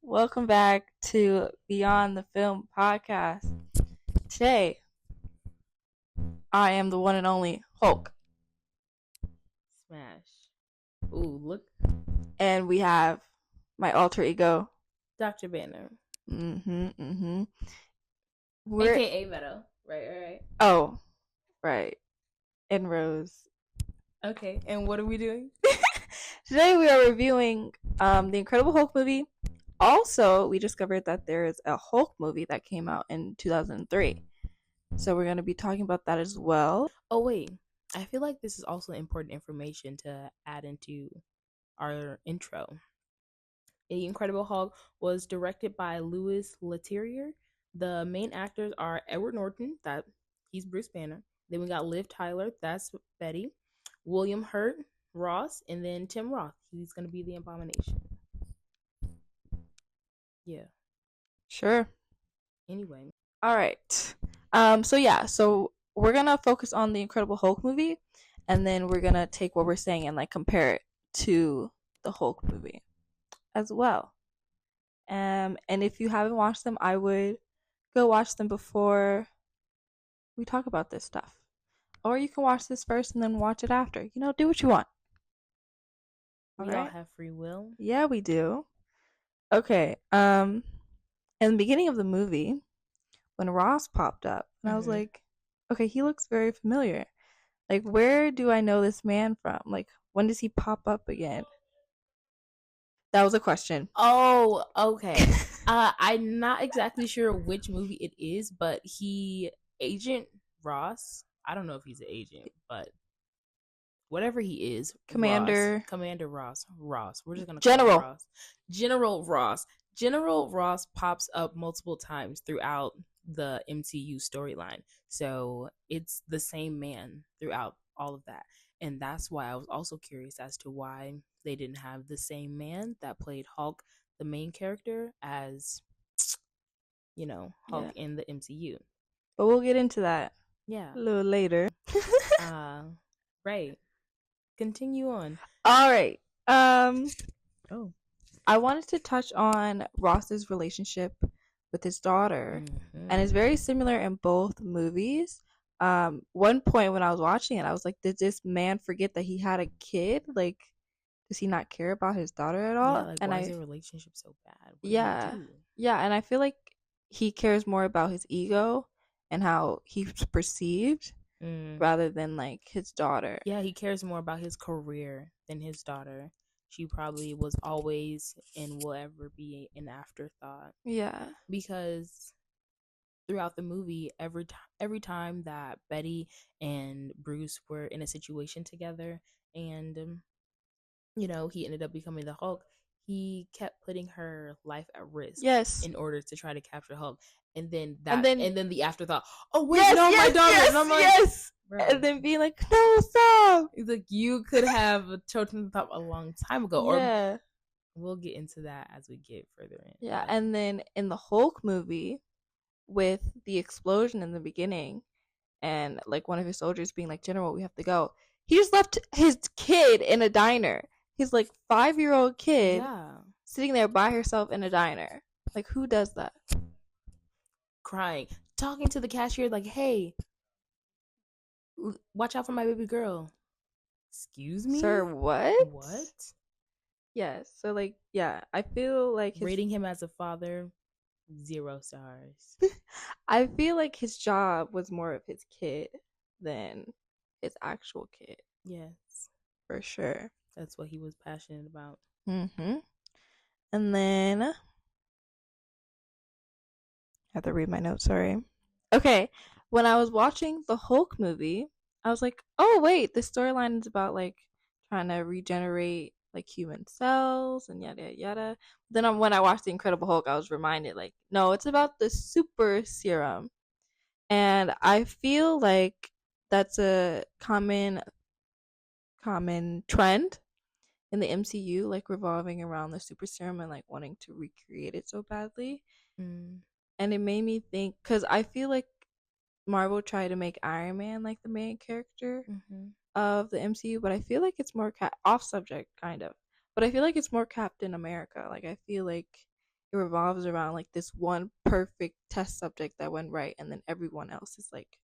Welcome back to Beyond the Film podcast. Today, I am the one and only Hulk, Smash. Ooh, look. and we have my alter ego. Dr. Banner. We're AKA Meadow. Right. oh, right, and Rose. Okay, and what are we doing? Today we are reviewing the Incredible Hulk movie. Also, we discovered that there is a Hulk movie that came out in 2003. So we're going to be talking about that as well. Oh, wait. I feel like this is also important information to add into our intro. The Incredible Hulk was directed by Louis Leterrier. The main actors are Edward Norton, he's Bruce Banner. Then we got Liv Tyler, that's Betty. William Hurt, Ross, and then Tim Roth. He's going to be the Abomination. Yeah. Sure. Anyway. All right. So we're gonna focus on the Incredible Hulk movie, and then we're gonna take what we're saying and like compare it to the Hulk movie as well. And if you haven't watched them, I would go watch them before we talk about this stuff. Or you can watch this first and then watch it after. You know, do what you want. We all have free will. Yeah, we do. Okay. In the beginning of the movie, when Ross popped up, and I was like, okay, he looks very familiar. Like, where do I know this man from? Like, when does he pop up again? That was a question. Oh, okay. I'm not exactly sure which movie it is, but Agent Ross, I don't know if he's an agent, but whatever he is, Commander Ross. We're just gonna call him Ross. General Ross pops up multiple times throughout the MCU storyline, so it's the same man throughout all of that, and that's why I was also curious as to why they didn't have the same man that played Hulk, the main character, as Hulk in the MCU. But we'll get into that. Yeah, a little later. Right. Continue on. All right. I wanted to touch on Ross's relationship with his daughter, and it's very similar in both movies. One point when I was watching it, I was like, did this man forget that he had a kid? Like, does he not care about his daughter at all? Yeah, like, why is their relationship so bad? Yeah, and I feel like he cares more about his ego and how he's perceived rather than like his daughter. Yeah, he cares more about his career than his daughter. She probably was always and will ever be an afterthought. Yeah, because throughout the movie, every time that Betty and Bruce were in a situation together, and he ended up becoming the Hulk, he kept putting her life at risk. Yes, in order to try to capture Hulk. And then the afterthought. Oh, wait, no, my daughter. Yes, and I'm like, yes. And then being like, no, stop. He's like, you could have chosen the top a long time ago. Yeah. Or we'll get into that as we get further in. Yeah, and then in the Hulk movie, with the explosion in the beginning, and like one of his soldiers being like, General, we have to go. He just left his kid in a diner. He's like 5-year-old kid sitting there by herself in a diner. Like, who does that? Crying, talking to the cashier like, hey, watch out for my baby girl. Excuse me? Sir, what? What? Yes. So, like, yeah, I feel like rating him as a father, 0 stars. I feel like his job was more of his kid than his actual kid. Yes. For sure. That's what he was passionate about. And then I have to read my notes, sorry. Okay. When I was watching the Hulk movie, I was like, oh wait, the storyline is about like trying to regenerate like human cells and yada yada. Then when I watched the Incredible Hulk, I was reminded like, no, it's about the super serum. And I feel like that's a common trend in the MCU, like revolving around the super serum and like wanting to recreate it so badly. And it made me think, because I feel like Marvel tried to make Iron Man like the main character of the MCU, but I feel like it's more off subject kind of, but I feel like it's more Captain America. Like, I feel like it revolves around like this one perfect test subject that went right, and then everyone else is like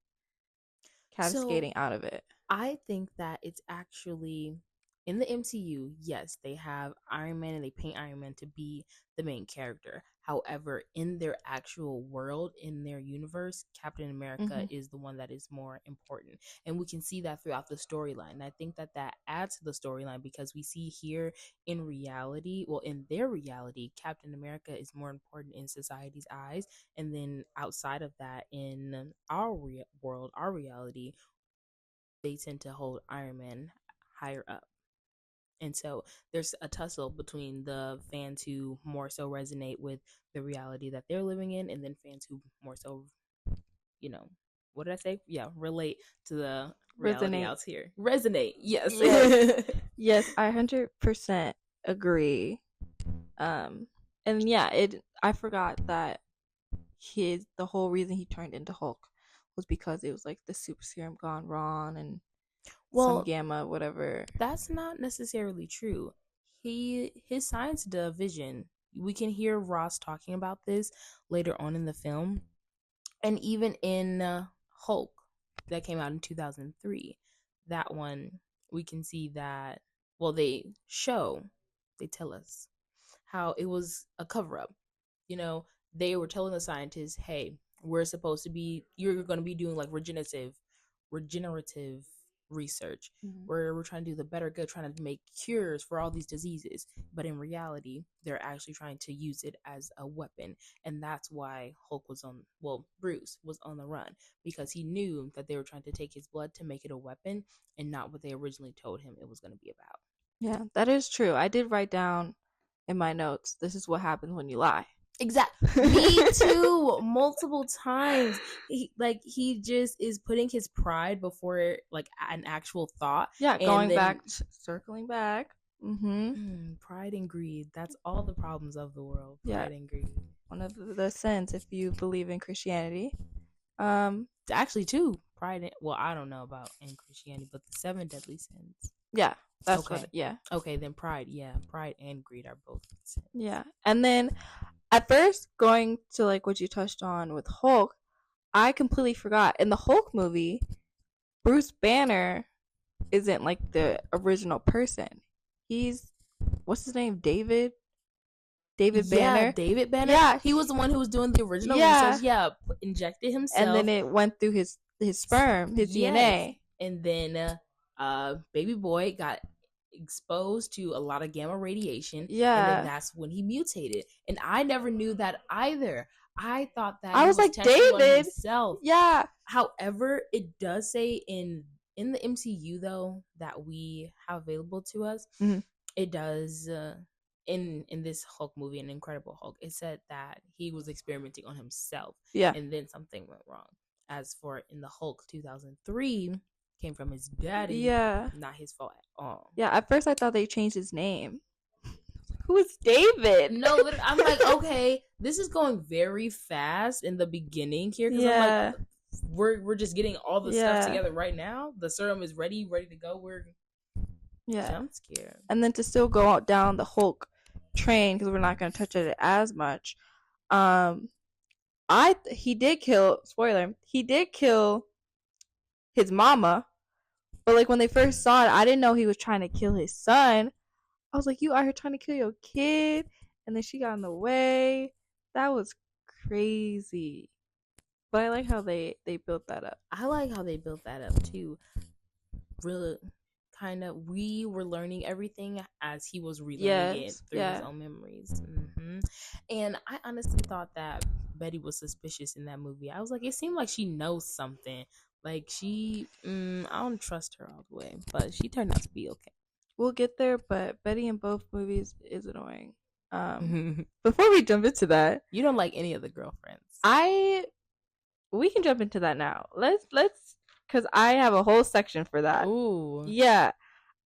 So cascading out of it. I think that it's actually in the MCU, yes, they have Iron Man and they paint Iron Man to be the main character. However, in their actual world, in their universe, Captain America Mm-hmm. is the one that is more important. And we can see that throughout the storyline. And I think that that adds to the storyline because we see here in reality, well, in their reality, Captain America is more important in society's eyes. And then outside of that, in our world, our reality, they tend to hold Iron Man higher up. And so there's a tussle between the fans who more so resonate with the reality that they're living in, and then fans who more so, you know, what did I say? Yeah, relate to the reality Resonate. out here. Resonate, yes. Yes. Yes, I 100% agree. Um, and yeah, I forgot that the whole reason he turned into Hulk was because it was like the super serum gone wrong and some Well, gamma whatever. that's not necessarily true. His science division, we can hear Ross talking about this later on in the film, and even in Hulk that came out in 2003, that one we can see that, well, they tell us how it was a cover up. You know, they were telling the scientists, "Hey, you're going to be doing like regenerative research Mm-hmm. where we're trying to do the better good, trying to make cures for all these diseases." But in reality, they're actually trying to use it as a weapon. And that's why Bruce was on the run, because he knew that they were trying to take his blood to make it a weapon and not what they originally told him it was going to be about. Yeah, that is true. I did write down in my notes, this is what happens when you lie. Exactly. Me too. Multiple times. He just is putting his pride before like an actual thought. Yeah, And going then back, circling back. Mm-hmm. pride and greed. That's all the problems of the world. Yeah, Pride and greed. one of the sins if you believe in Christianity. Um, Actually, too. Pride and, well, I don't know about in Christianity, but the seven deadly sins. yeah, that's Okay. what. Yeah, Okay, then pride. Yeah, pride and greed are both sins. yeah. And then at first, going to like what you touched on with Hulk, I completely forgot. In the Hulk movie, Bruce Banner isn't like the original person. He's what's his name? David Yeah, Banner. David Banner. Yeah, He was the one who was doing the original yeah. research. Yeah, injected And then himself. it went through his sperm, his Yes. DNA. And then baby boy got exposed to a lot of gamma radiation. Yeah. And then that's when he mutated. And I never knew that either. I thought that I he was like, testing on David. himself. Yeah. However, it does say in the MCU though that we have available to us, Mm-hmm. it does in this Hulk movie, an Incredible Hulk, it said that he was experimenting on himself. Yeah. And then something went wrong. As for in the Hulk 2003, came from his daddy. Yeah. Not his fault at all. Yeah. At first, I thought they changed his name. Who is David? No, I'm like, okay, this is going very fast in the beginning here. Because Yeah. I'm like, we're just getting all the stuff together right now. The serum is ready to go. We're jump scared. And then to still go out down the Hulk train, because we're not going to touch it as much. He did kill. Spoiler. He did kill his mama, but like when they first saw it, I didn't know he was trying to kill his son. I was like, you out here trying to kill your kid, and then she got in the way. That was crazy. But I like how they built that up. I like how they built that up too. Really, kind of, we were learning everything as he was relearning it through his own memories. And I honestly thought that Betty was suspicious in that movie. I was like, it seemed like she knows something. Like I don't trust her all the way, but she turned out to be okay. We'll get there, but Betty in both movies is annoying. Before we jump into that, you don't like any of the girlfriends. We can jump into that now. Let's because I have a whole section for that. Ooh. Yeah.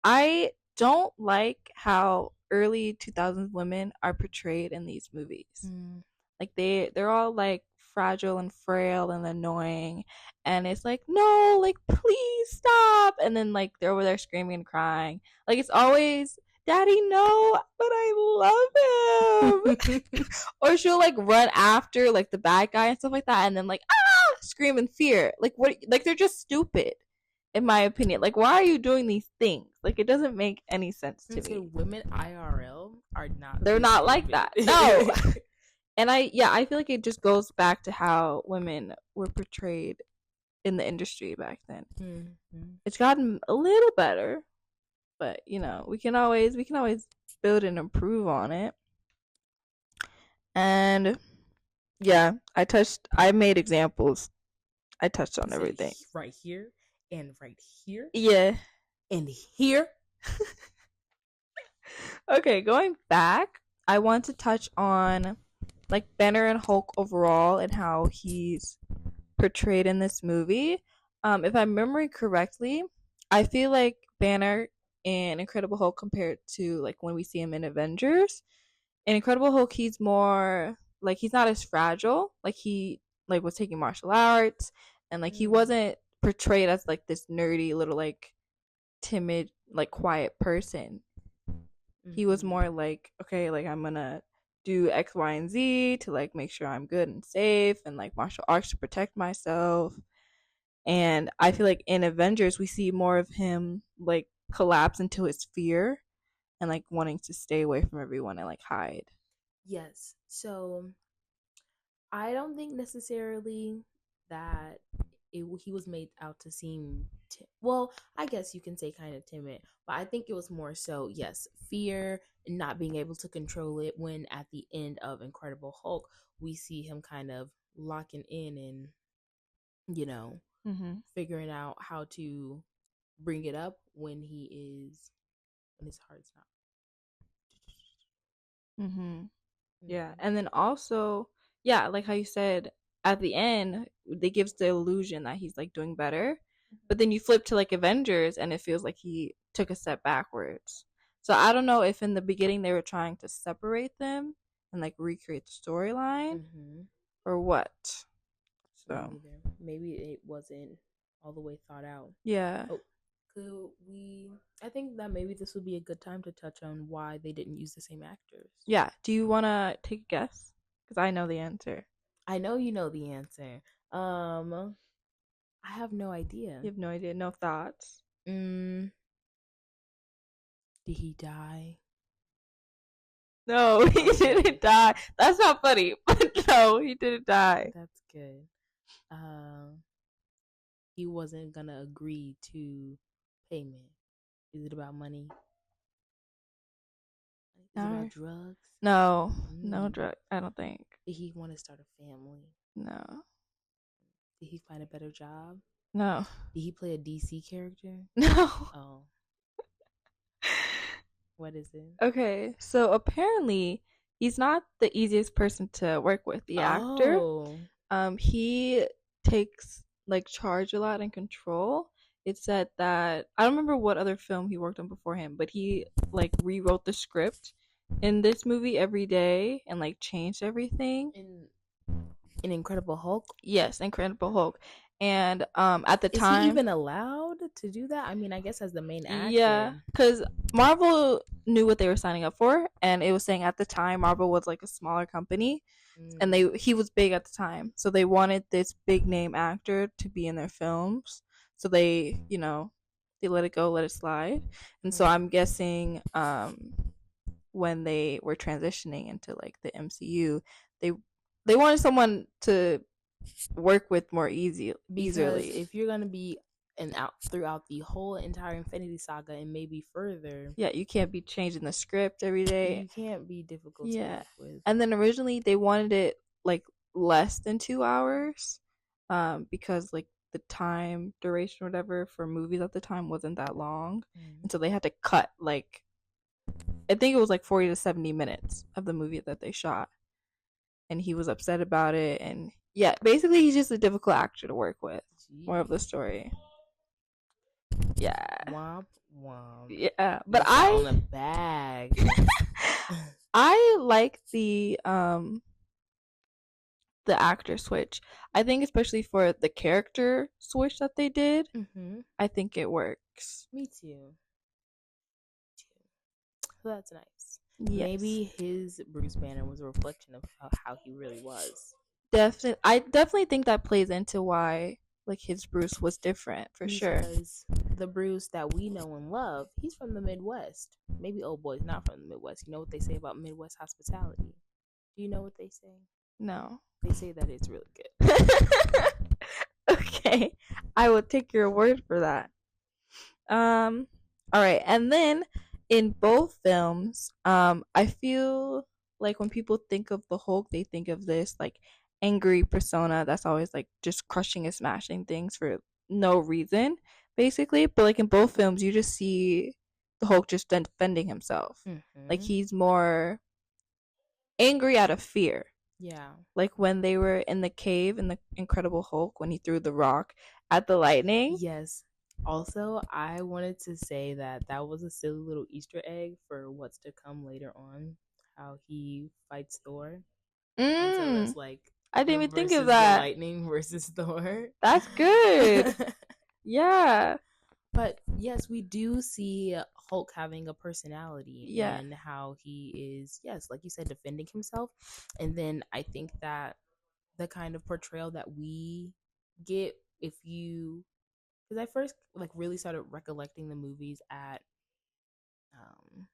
I don't like how early 2000s women are portrayed in these movies. Like they're all like fragile and frail and annoying, and it's like, no, like please stop, and then like they're over there screaming and crying. Like it's always Daddy, no, but I love him. Or she'll like run after like the bad guy and stuff like that, and then like scream in fear. Like what? Like they're just stupid, in my opinion. Like why are you doing these things? Like it doesn't make any sense to me. Women IRL are not. They're not like that. No. And I feel like it just goes back to how women were portrayed in the industry back then. Mm-hmm. It's gotten a little better, but you know, we can always build and improve on it. And yeah, I made examples. I touched on everything. Right here and right here. Yeah. And here. Okay, going back, I want to touch on like Banner and Hulk overall and how he's portrayed in this movie. If I'm remembering correctly, I feel like Banner in Incredible Hulk compared to like when we see him in Avengers. In Incredible Hulk, he's more like he's not as fragile. Like he like was taking martial arts and like he wasn't portrayed as like this nerdy little like timid like quiet person. He was more like, okay, like I'm gonna do X, Y, and Z to like make sure I'm good and safe and like martial arts to protect myself. And I feel like in Avengers we see more of him like collapse into his fear and like wanting to stay away from everyone and like hide. Yes. So I don't think necessarily that he was made out to seem well, I guess you can say kind of timid, but I think it was more so, yes, fear and not being able to control it, when at the end of Incredible Hulk we see him kind of locking in and figuring out how to bring it up when his heart's not. Yeah, and then also, yeah, like how you said, at the end, they gives the illusion that he's like doing better, but then you flip to like Avengers, and it feels like he took a step backwards. So I don't know if in the beginning they were trying to separate them and like recreate the storyline, or what. So maybe it wasn't all the way thought out. Yeah. I think that maybe this would be a good time to touch on why they didn't use the same actors. Yeah. Do you want to take a guess? Because I know the answer. I know you know the answer. I have no idea. You have no idea? No thoughts? Did he die? No, he didn't die. That's not funny. But no, he didn't die. That's good. He wasn't gonna agree to payment. Is it about money? Is it about drugs? No, no drug. I don't think. Did he want to start a family? No. Did he find a better job? No. Did he play a DC character? No. Oh. What is it? Okay, so apparently he's not the easiest person to work with, the actor. He takes like charge a lot and control. It said that I don't remember what other film he worked on before him, but he like rewrote the script in this movie every day and like changed everything. In Incredible Hulk? Yes, Incredible Hulk. And at the time, is he even allowed to do that? I mean, I guess as the main actor. Yeah, because Marvel knew what they were signing up for, and it was saying at the time Marvel was like a smaller company, and he was big at the time, so they wanted this big name actor to be in their films. So they they let it go, let it slide, and so I'm guessing when they were transitioning into like the MCU, they wanted someone to work with more easily. If you're gonna be out throughout the whole entire Infinity Saga and maybe further, yeah, you can't be changing the script every day. You can't be difficult to work with. And then originally they wanted it like less than 2 hours, because like the time duration or whatever for movies at the time wasn't that long, and so they had to cut like I think it was like 40 to 70 minutes of the movie that they shot, and he was upset about it. And yeah, basically he's just a difficult actor to work with. Jeez. More of the story. Yeah. Womp womp. Yeah, but I on a bag. I like the actor switch. I think especially for the character switch that they did, I think it works. Me too. So that's nice. Yes. Maybe his Bruce Banner was a reflection of how he really was. Definitely, I definitely think that plays into why like his Bruce was different for sure. Because the Bruce that we know and love, he's from the Midwest. Maybe old boy's not from the Midwest. You know what they say about Midwest hospitality? Do you know what they say? No. They say that it's really good. Okay, I will take your word for that. All right, and then in both films, I feel like when people think of the Hulk, they think of this like angry persona that's always like just crushing and smashing things for no reason, basically. But like in both films, you just see the Hulk just defending himself. Like Mm-hmm. he's more angry out of fear. Yeah. Like when they were in the cave in the Incredible Hulk when he threw the rock at the lightning. Yes. Also, I wanted to say that that was a silly little Easter egg for what's to come later on. How he fights Thor, and so Mm, that's like I didn't him even think of versus the that. lightning versus Thor. That's good. Yeah. But yes, we do see Hulk having a personality Yeah. and how he is, yes, like you said, defending himself. And then I think that the kind of portrayal that we get, if you, because I first like really started recollecting the movies at um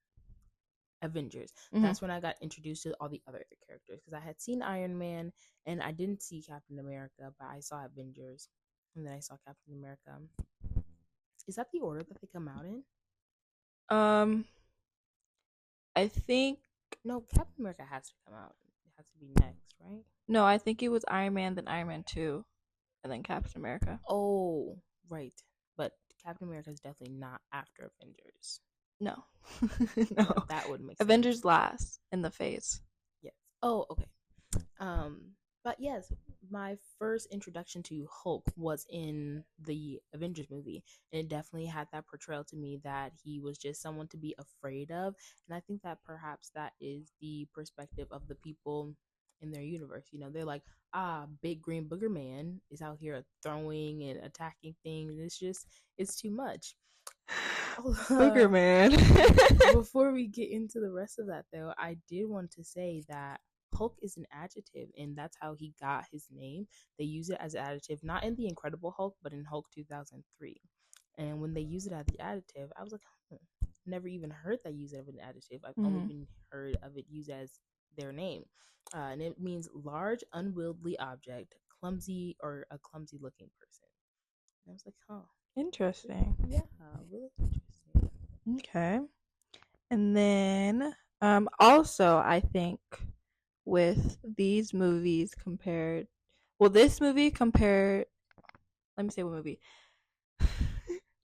Avengers. Hmm. That's when I got introduced to all the other characters, because I had seen Iron Man and I didn't see Captain America, but I saw Avengers and then I saw Captain America. Is that the order that they come out in? Um, I think No, Captain America has to come out. It has to be next, right? no, I think it was Iron Man, then Iron Man 2, and then Captain America. Oh, right. But Captain America is definitely not after Avengers. No. Yeah, No. that would make sense. Avengers last in the phase. Yes. Oh, okay. Um, but yes, my first introduction to Hulk was in the Avengers movie, and it definitely had that portrayal to me that he was just someone to be afraid of, and I think that perhaps that is the perspective of the people in their universe. You know, they're like, ah, big green booger man is out here throwing and attacking things. It's too much. Booger Oh, Man. before we get into the rest of that, though, I did want to say that Hulk is an adjective, and that's how he got his name. They use it as an adjective, not in The Incredible Hulk, but in Hulk 2003. And when they use it as the adjective, I was like, never even heard that use it as an adjective. I've only Hmm. been heard of it used as their name. And it means large, unwieldy object, clumsy, or a clumsy looking person. And I was like, huh. Interesting. Yeah, really interesting. Okay. And then also I think with these movies compared well this movie compared let me say what movie.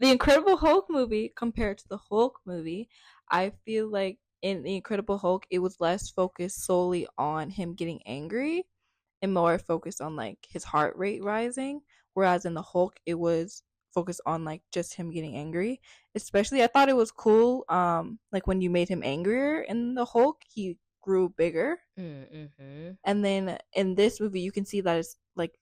The Incredible Hulk movie compared to the Hulk movie, I feel like in the Incredible Hulk it was less focused solely on him getting angry and more focused on like his heart rate rising, whereas in the Hulk it was focused on like just him getting angry. Especially I thought it was cool like when you made him angrier in the Hulk, he grew bigger. Mm-hmm. And then in this movie you can see that it's like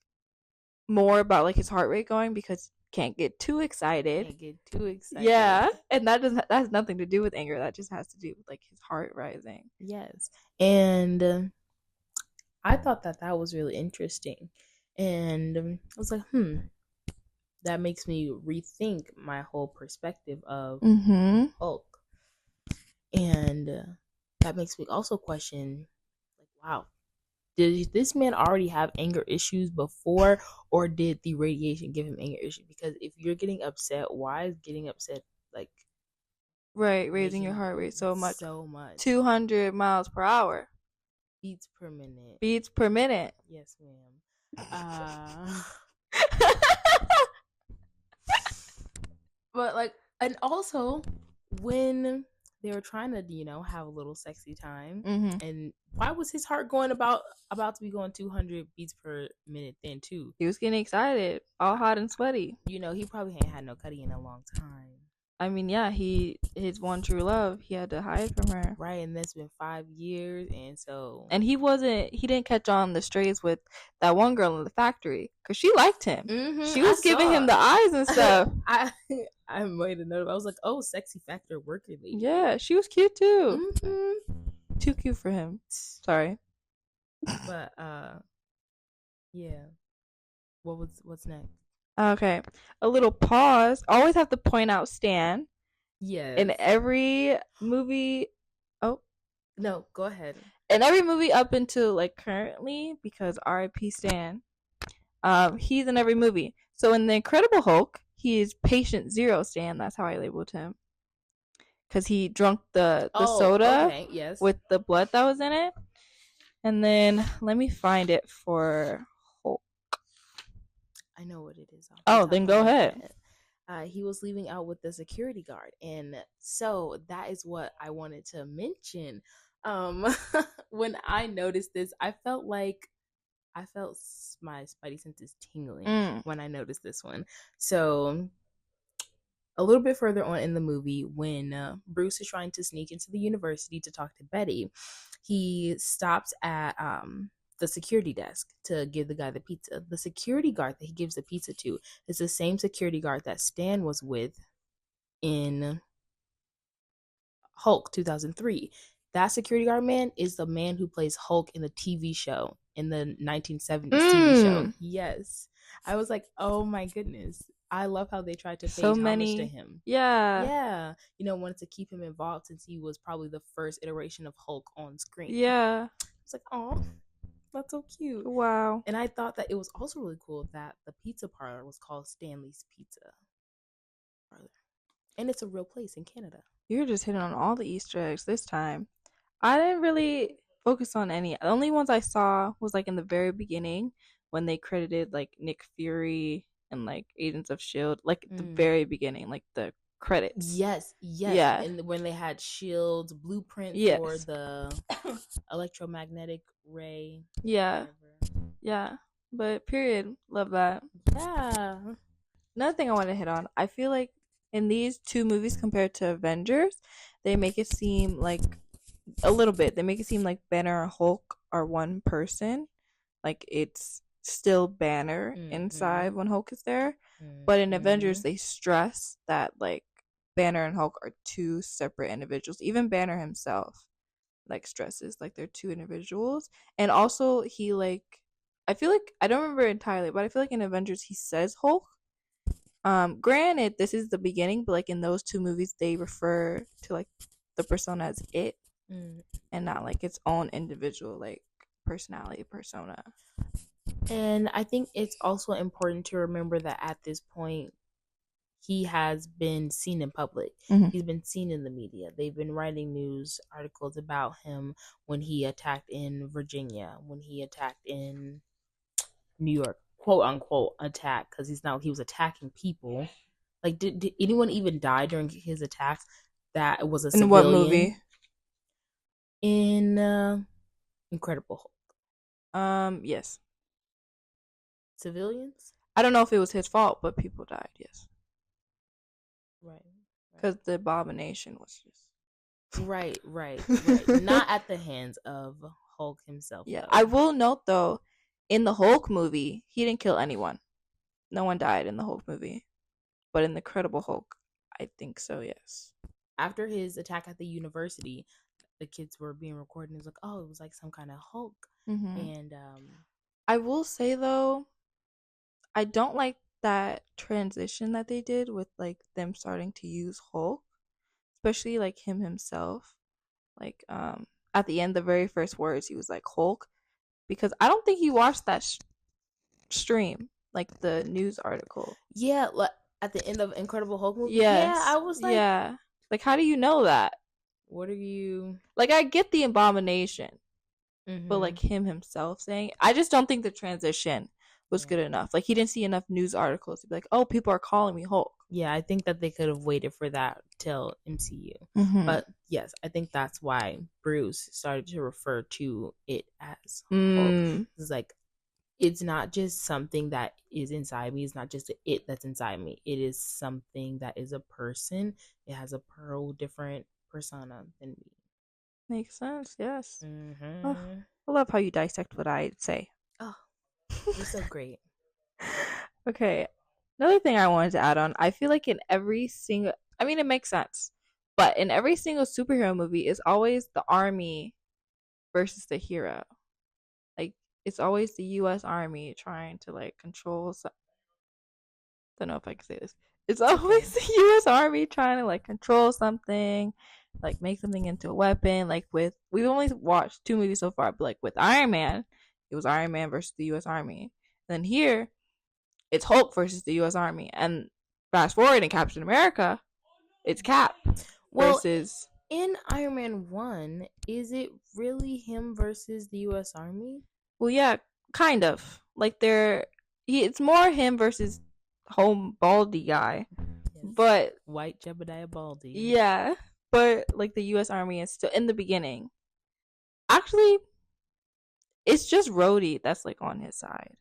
more about like his heart rate going because can't get too excited. Can't get too excited. Yeah, and that has nothing to do with anger. That just has to do with like his heart rising. Yes. And I thought that that was really interesting. And I was like, that makes me rethink my whole perspective of Mm-hmm. Hulk. And that makes me also question, like, wow, did this man already have anger issues before, or did the radiation give him anger issues? Because if you're getting upset, why is getting upset like Right, raising your making heart rate so much. so much 200 miles per hour. beats per minute? Beats per minute. Yes, ma'am. But like, and also when they were trying to, have a little sexy time, Mm-hmm. and why was his heart going about to be going 200 beats per minute then too? He was getting excited, all hot and sweaty. He probably ain't had no cutty in a long time. I mean, yeah, his one true love, he had to hide from her. Right, and that's been 5 years, and so And he didn't catch on the strays with that one girl in the factory because she liked him. She I was giving him saw. the eyes and stuff. I I made a note. I was like, oh, sexy factor worker lady. Yeah, she was cute too. Mm-hmm. Too cute for him. Sorry. But yeah. What's next? Okay. A little pause. Always have to point out Stan Yes. in every movie. Oh, No, go ahead. in every movie up until like currently, because R.I.P. Stan. He's in every movie. So in the Incredible Hulk, he is Patient Zero Stan. That's how I labeled him because he drunk the Oh, soda okay, yes. with the blood that was in it. And then let me find it for Hulk. I know what it is. Oh, then go ahead. He was leaving out with the security guard, and so that is what I wanted to mention. Um, when I noticed this, I felt my spidey senses tingling when I noticed this one. So a little bit further on in the movie, when Bruce is trying to sneak into the university to talk to Betty, he stops at the security desk to give the guy the pizza. The security guard that he gives the pizza to is the same security guard that Stan was with in Hulk 2003. That security guard man is the man who plays Hulk in the TV show, in the 1970s TV show. Yes. I was like, oh my goodness. I love how they tried to pay homage to him. Yeah. Yeah. Wanted to keep him involved since he was probably the first iteration of Hulk on screen. Yeah. It's like, oh, that's so cute. Wow. And I thought that it was also really cool that the pizza parlor was called Stanley's Pizza Parlor. And it's a real place in Canada. You're just hitting on all the Easter eggs this time. I didn't really focus on any. The only ones I saw was like in the very beginning when they credited like Nick Fury and like Agents of Shield, like the very beginning, like the credits. Yes. Yeah. And when they had Shield's blueprint for the electromagnetic ray. Yeah. Whatever. Yeah. But period. Love that. Yeah. Another thing I want to hit on, I feel like in these two movies compared to Avengers, they make it seem like a little bit. They make it seem like Banner and Hulk are one person. Like it's still Banner inside when Hulk is there. But in Avengers, they stress that like Banner and Hulk are two separate individuals. Even Banner himself like stresses like they're two individuals. And also he like, I feel like, I don't remember entirely, but I feel like in Avengers he says Hulk. Granted, this is the beginning, but like in those two movies, they refer to like the persona as it, and not like its own individual like personality persona. And I think it's also important to remember that at this point, he has been seen in public. He's been seen in the media. They've been writing news articles about him when he attacked in Virginia, when he attacked in New York, quote unquote attack, because he was attacking people. Like, did anyone even die during his attacks? That was a civilian. In what movie? In Incredible Hulk. Yes. Civilians? I don't know if it was his fault, but people died, yes. Right. Because the abomination was just... Right. Not at the hands of Hulk himself. Yeah. Though. I will note, though, in the Hulk movie, he didn't kill anyone. No one died in the Hulk movie. But in the Incredible Hulk, I think so, yes. After his attack at the university, the kids were being recorded and it was like, oh, it was like some kind of Hulk. And I will say, though, I don't like that transition that they did with like them starting to use Hulk, especially like him himself. Like at the end, the very first words he was like Hulk, because I don't think he watched that stream, like the news article. Yeah, like at the end of Incredible Hulk movie. Yes. Yeah, I was like, yeah, like how do you know that? What are you like? I get the abomination, but like him himself saying, I just don't think the transition was good enough. Like he didn't see enough news articles to be like, oh, people are calling me Hulk. Yeah, I think that they could have waited for that till MCU. But yes, I think that's why Bruce started to refer to it as Hulk. It's like it's not just something that is inside me. It's not just a it that's inside me. It is something that is a person. It has a whole different persona than me. Makes sense. Yes. Oh, Mm-hmm. I love how you dissect what I say. Oh, you're so great. Okay. Another thing I wanted to add on, I feel like in every single, I mean, it makes sense, but in every single superhero movie is always the army versus the hero. Like, it's always the U.S. Army trying to like control. Don't know if I can say this. It's It's okay. always the U.S. Army trying to like control something, like make something into a weapon. Like with, we've only watched 2 movies so far, but like with Iron Man, it was Iron Man versus the U.S. Army. And then here, it's Hulk versus the U.S. Army. And fast forward in Captain America, it's Cap Well, versus. in Iron Man 1, is it really him versus the US Army? Well, yeah, kind of. Like they're it's more him versus home baldy guy, Yes. but White Jebediah Baldy. yeah, but like the U.S. Army is still in the beginning. Actually, it's just Rhodey that's like on his side,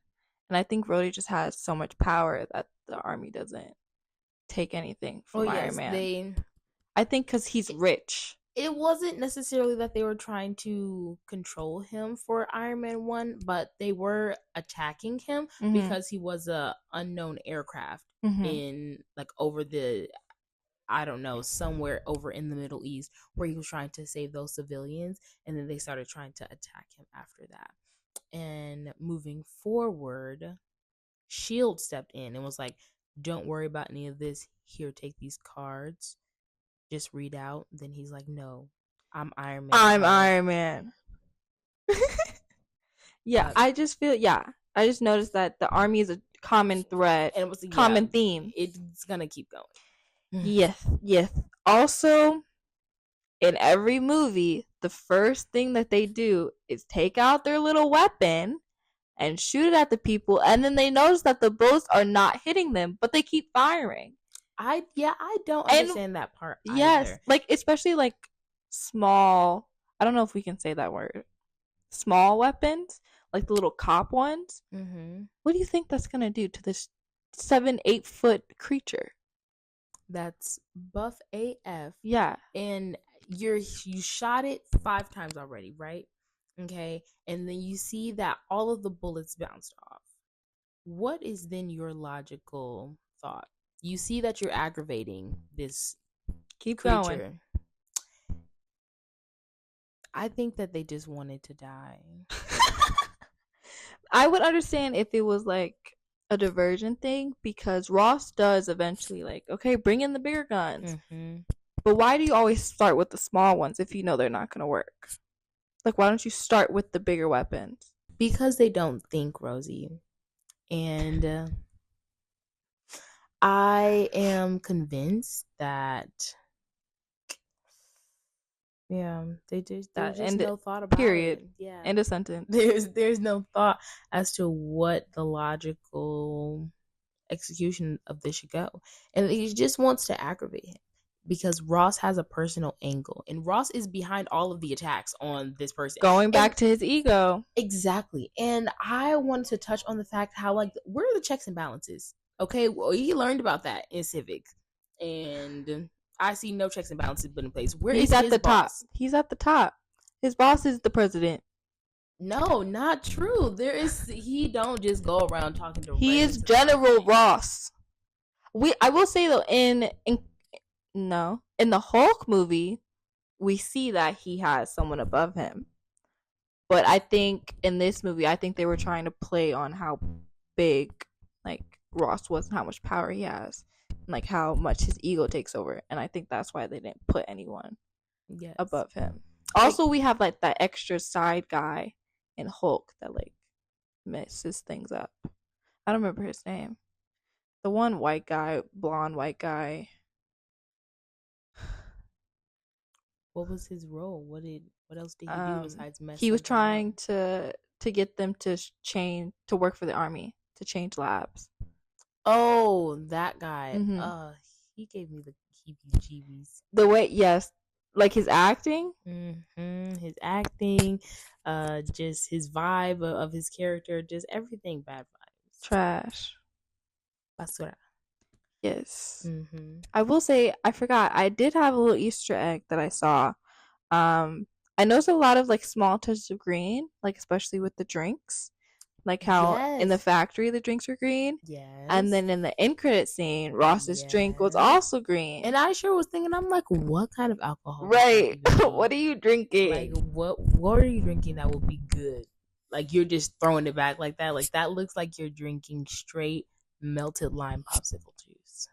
and I think Rhodey just has so much power that the army doesn't take anything Oh, from Iron yes. Man. They. I think because he's rich. It wasn't necessarily that they were trying to control him for Iron Man 1, but they were attacking him because he was a unknown aircraft in like over the, I don't know, somewhere over in the Middle East where he was trying to save those civilians, and then they started trying to attack him after that. And moving forward, Shield stepped in and was like, "Don't worry about any of this. Here, take these cards. Just read out." Then he's like, "No, I'm Iron Man. I'm Iron Man. Yeah, I just feel I just noticed that the army is a common thread, and it was common theme. It's gonna keep going. Yes, yes. Also, in every movie, the first thing that they do is take out their little weapon and shoot it at the people, and then they notice that the bullets are not hitting them, but they keep firing. I don't understand that part either. Yes, like especially like small. I don't know if we can say that word. Small weapons, like the little cop ones. Mm-hmm. What do you think that's gonna do to this 7-8 foot creature? That's buff AF. Yeah, And you shot it 5 times already, right? Okay, and then you see that all of the bullets bounced off. What is then your logical thought? You see that you're aggravating this keep creature. going. I think that they just wanted to die. I would understand if it was like a diversion thing, because Ross does eventually like, okay, bring in the bigger guns. Mm-hmm. But why do you always start with the small ones if you know they're not going to work? Like, why don't you start with the bigger weapons? Because they don't think, Rosie. And I am convinced that there's just no thought about period. it. Yeah. End of sentence. There's no thought as to what the logical execution of this should go. And he just wants to aggravate him because Ross has a personal angle. And Ross is behind all of the attacks on this person. Going back to his ego. Exactly. And I wanted to touch on the fact how, like, where are the checks and balances? Okay, well, he learned about that in civics. And I see no checks and balances put in place. He's at the top. He's at the top. His boss is the president. No, not true. He don't just go around talking to. He is General Ross. I will say though, in the Hulk movie, we see that he has someone above him. But I think in this movie, I think they were trying to play on how big like Ross was and how much power he has, and like how much his ego takes over. And I think that's why they didn't put anyone above him. Also, we have like that extra side guy in Hulk that like messes things up. I don't remember his name. The one white guy, blonde white guy. What was his role? What else did he do besides mess? He was trying to get them to work for the army, to change labs. Oh, that guy. Mm-hmm. He gave me the heebie-jeebies. The way, yes, like his acting. Mm-hmm. His acting. just his vibe of his character, just everything bad vibes. Trash. Basura. Yes. Mm-hmm. I will say I forgot. I did have a little Easter egg that I saw. Um, I noticed a lot of like small touches of green, like especially with the drinks, like how in the Yes. factory the drinks were green, and Yes. then in the end credit scene, Ross's drink was Yes. also green. And I sure was thinking, I'm like, what kind of alcohol could that Right. even What be? are you Like, drinking? what are you drinking that would be good? Like, you're just throwing it back like that. Like, that looks like you're drinking straight melted lime popsicle juice.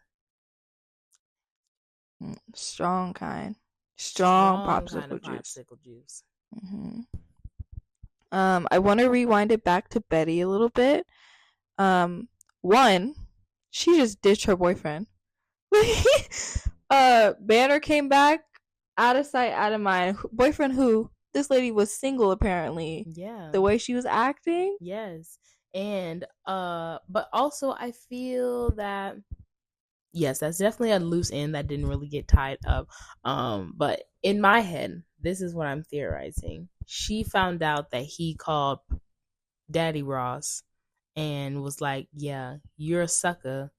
Strong kind. Strong Strong kind popsicle of juice. popsicle juice. hmm I want to rewind it back to Betty a little bit. Um, One, she just ditched her boyfriend. Banner came back, out of sight, out of mind. Boyfriend who? This lady was single apparently. Yeah. The way she was acting. Yes. And but also I feel that yes, that's definitely a loose end that didn't really get tied up. But in my head, this is what I'm theorizing. She found out that he called Daddy Ross and was like, "Yeah, you're a sucker.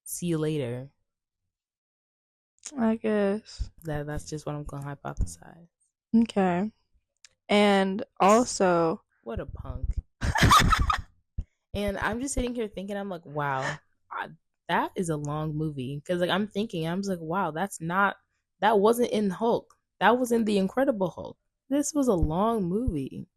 See you later." I guess. That's just what I'm gonna hypothesize. Okay. And also, What a punk. And I'm just sitting here thinking, I'm like, wow, that is a long movie. Because like I'm thinking, I'm just like, wow, that wasn't in Hulk. That was in the Incredible Hulk. This was a long movie.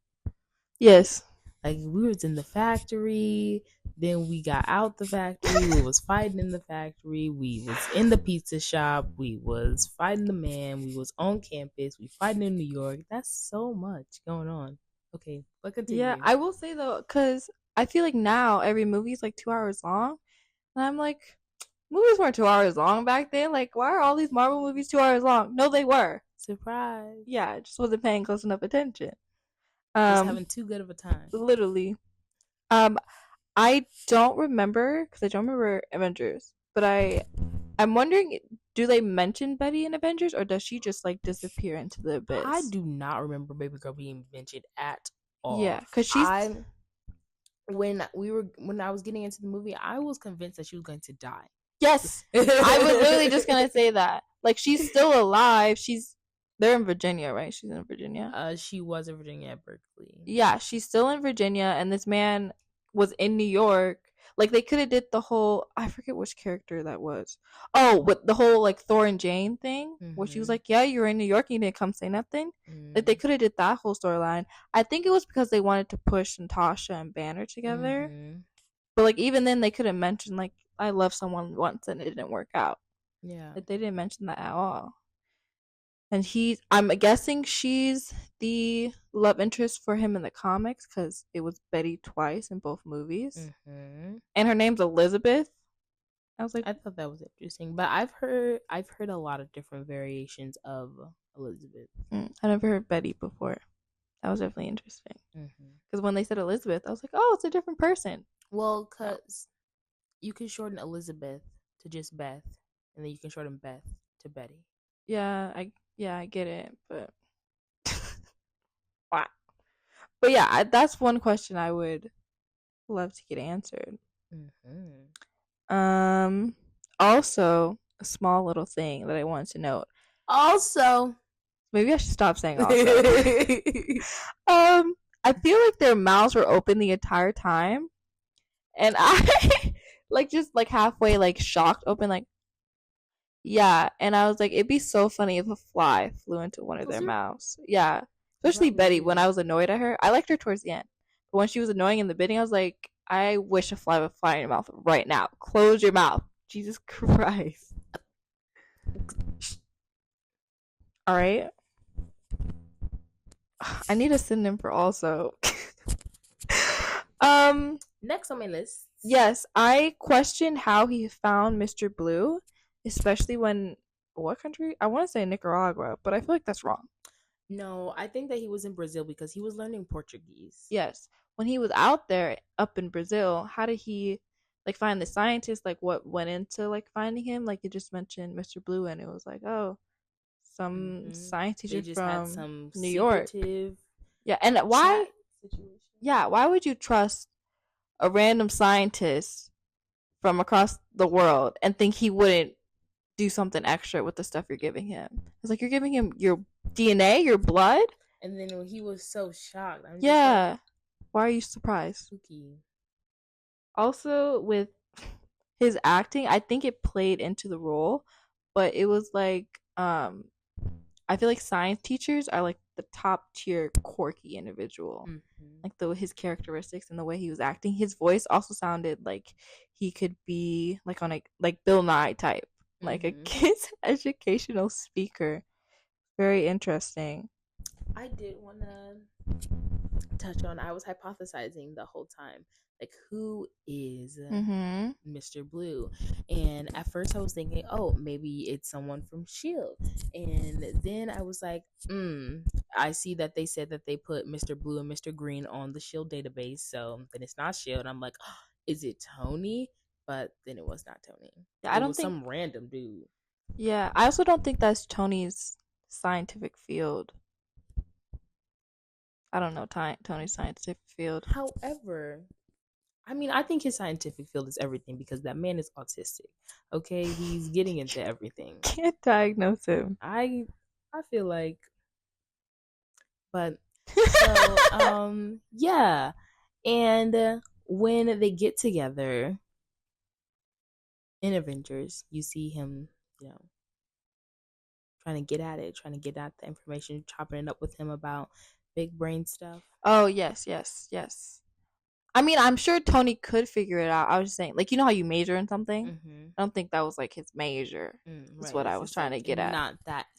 yes. Like we was in the factory, then we got out the factory. We was fighting in the factory. We was in the pizza shop. We was fighting the man. We was on campus. We fighting in New York. That's so much going on. Okay, but Yeah, continue. I will say though, because I feel like now every movie is like 2 hours long. And I'm like, movies weren't 2 hours long back then. Like, why are all these Marvel movies 2 hours long? No, they were. Surprise. Yeah, I just wasn't paying close enough attention. Was Um, having too good of a time. Literally. Um, I don't remember because I don't remember Avengers, but I'm wondering, do they mention Betty in Avengers, or does she just like disappear into the I abyss? do not remember Baby Girl being mentioned at Yeah, all. because she's I when I was getting into the movie, I was convinced that she was going to die. yes. I was literally just gonna say that. Like she's still alive. They're in Virginia, right? She's in Virginia. She was in Virginia at Berkeley. Yeah, she's still in Virginia, and this man was in New York. Like they could have did the whole, I forget which character that was. Oh, with the whole like Thor and Jane thing, where she was Mm-hmm. like, "Yeah, you're in New York, and you didn't come say nothing." Like they Mm-hmm. could have did that whole storyline. I think it was because they wanted to push Natasha and Banner together. Mm-hmm. But like even then, they could have mentioned like, "I love someone once and it didn't work out." Yeah. Like they didn't mention that at all. And I'm guessing she's the love interest for him in the comics because it was Betty twice in both movies. Mm-hmm. And her name's Elizabeth. I was like, I thought that was interesting, but I've heard a lot of different variations of Elizabeth. I never heard Betty before. That was definitely interesting. Mm-hmm. Because when they said Elizabeth, I was like, oh, it's a different person. Well, No. cause you can shorten Elizabeth to just Beth, and then you can shorten Beth to Betty. Yeah, I get it, but wow. But yeah, that's one question I would love to get answered. Mm-hmm. Also, a small little thing that I wanted to note. Also, Maybe I should stop saying also. I feel like their mouths were open the entire time, and I like just like halfway like shocked open like yeah, and I was like, it'd be so funny if a fly flew into one of their mouths. Yeah, especially Betty. When I was annoyed at her, I liked her towards the end, but when she was annoying in the beginning, I was like, I wish a fly would fly in your mouth right now. Close your mouth, Jesus Christ. All right. I need a synonym for also. Next on my list. Yes, I questioned how he found Mr. Blue, especially when what country? I want to say Nicaragua, but I feel like that's wrong. No, I think that he was in Brazil because he was learning Portuguese. Yes, when he was out there up in Brazil, how did he like find the scientist? Like what went into like finding him? Like you just mentioned Mr. Blue, and it was like, oh, some Mm-hmm. science They teacher just had from some New York. secretive Yeah, and why? chat situation. Yeah, why would you trust a random scientist from across the world and think he wouldn't do something extra with the stuff you're giving him? It's like you're giving him your DNA, your blood. And then when he was so shocked, I'm just like, Yeah. Why are you surprised? spooky. Also, with his acting, I think it played into the role, but it was like, I feel like science teachers are like the top tier quirky individual. Mm-hmm. Like his characteristics and the way he was acting, his voice also sounded like he could be like on a like Bill Nye type, like a Mm-hmm. kids educational speaker. Very interesting. I did want to touch on. I was hypothesizing the whole time, like who is Mm-hmm. Mr. Blue, and at first I was thinking, oh, maybe it's someone from Shield, and then I was like, I see that they said that they put Mr. Blue and Mr. Green on the Shield database, so then it's not Shield. I'm like, oh, is it Tony? But then it was not Tony. Yeah, I It don't was think. some random dude. Yeah, I also don't think that's Tony's scientific field. I don't know Tony's scientific field. However, I mean, I think his scientific field is everything because that man is autistic. Okay, he's getting into everything. Can't diagnose him. I feel like, but so yeah, and when they get together in Avengers, you see him, you know, trying to get at it, trying to get at the information, chopping it up with him about big brain stuff. Oh yes, yes, yes. I mean, I'm sure Tony could figure it out. I was just saying, like, you know how you major in something? Mm-hmm. I don't think that was like his major. That's Right, what I it's was just trying like to get at.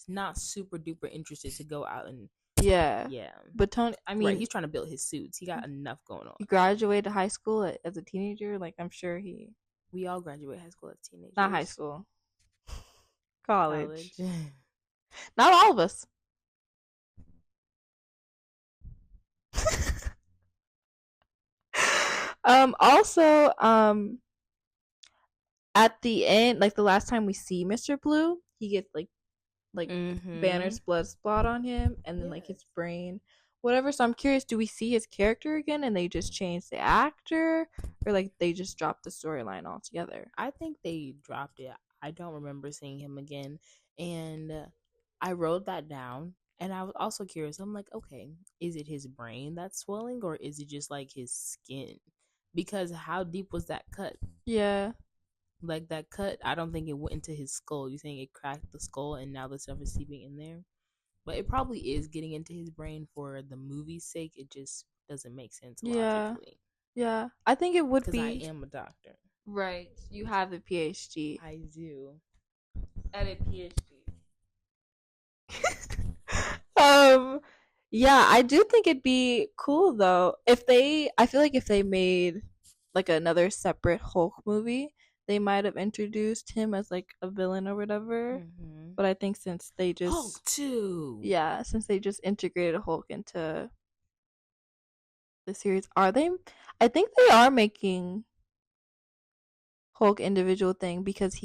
not super duper interested to go out and Yeah. yeah. But Tony, I Right, mean, he's trying to build his suits. He got enough going on. he graduated high school as a teenager. Like, I'm sure We all graduate high school as teenagers. not high school, college. College. Not all of us. Also, at the end, like the last time we see Mr. Blue, he gets like Banner's blood splat on him, and then like his brain, whatever. So I'm curious, do we see his character again, and they just change the actor, or like they just dropped the storyline altogether? I think they dropped it. I don't remember seeing him again, and I wrote that down. And I was also curious. I'm like, okay, is it his brain that's swelling, or is it just like his skin? Because how deep was that cut? Yeah. Like that cut, I don't think it went into his skull. You think it cracked the skull, and now the stuff is seeping in there? But it probably is getting into his brain for the movie's sake. It just doesn't make sense logically. Yeah. I think it would Because be. I am a doctor. Right. You have a PhD. I do. At a PhD. Yeah, I do think it'd be cool though if I feel like if they made like another separate Hulk movie, they might have introduced him as like a villain or whatever. Mm-hmm. But I think since they just Hulk 2. Yeah, since they just integrated Hulk into the series, are they? I think they are making Hulk individual thing because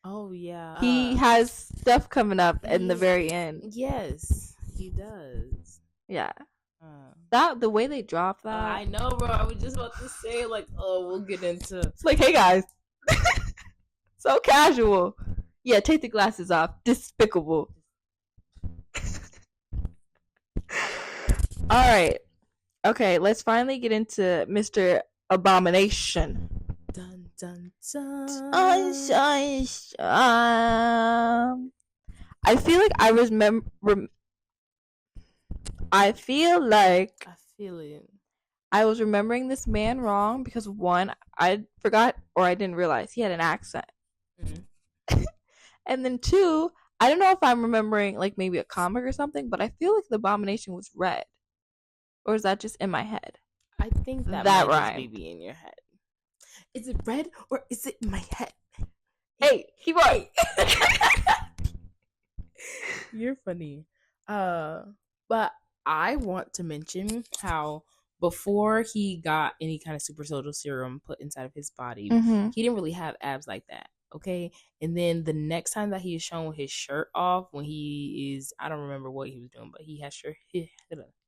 Oh yeah. he has stuff coming up in the very end. Yes, he does. Yeah. That the way they drop that. I know, bro. I was just about to say, like, oh, we'll get into. It's like, hey guys, so casual. Yeah, take the glasses off. Despicable. All right. Okay, let's finally get into Mr. Abomination. Dun dun dun. I feel like I remember. I feel like I feel it. I was remembering this man wrong because one, I forgot or I didn't realize he had an accent. Mm-hmm. And then two, I don't know if I'm remembering like maybe a comic or something, but I feel like the Abomination was red. Or is that just in my head? I think that might just be in your head. Is it red or is it in my head? Hey, keep on. You're funny. But I want to mention how before he got any kind of super soldier serum put inside of his body, he didn't really have abs like that. Okay. And then the next time that he is shown his shirt off when he is, I don't remember what he was doing, but he has